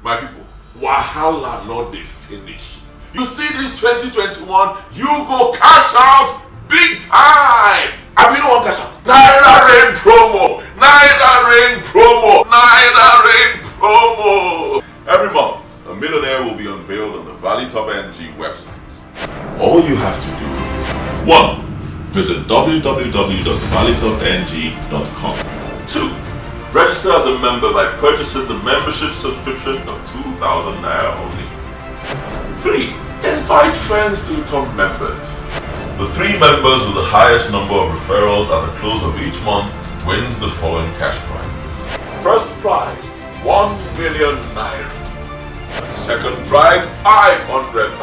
My people, wahala no dey finish. You see this 2021, you go cash out big time. And we don't want cash out. Naira rain promo, Naira rain promo, Naira rain promo. Every month, a millionaire will be unveiled on the ValleytopNG website. All you have to do is 1. Visit www.ValleytopNG.com. 2. Register as a member by purchasing the membership subscription of 2,000 Naira only. 3. Invite friends to become members. The 3 members with the highest number of referrals at the close of each month wins the following cash prizes. First prize, 1 million Naira. Second prize, 500,000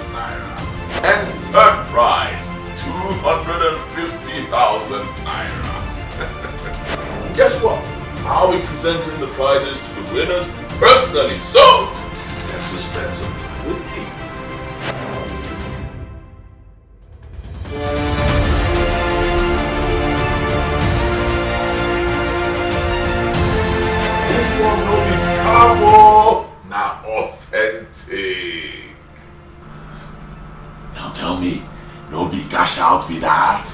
Naira. And third prize, 250,000 Naira. Guess what? I'll be presenting the prizes to the winners personally, so let's just spend some time with me. This one no be scam, na authentic. Now tell me, no be cash out be that?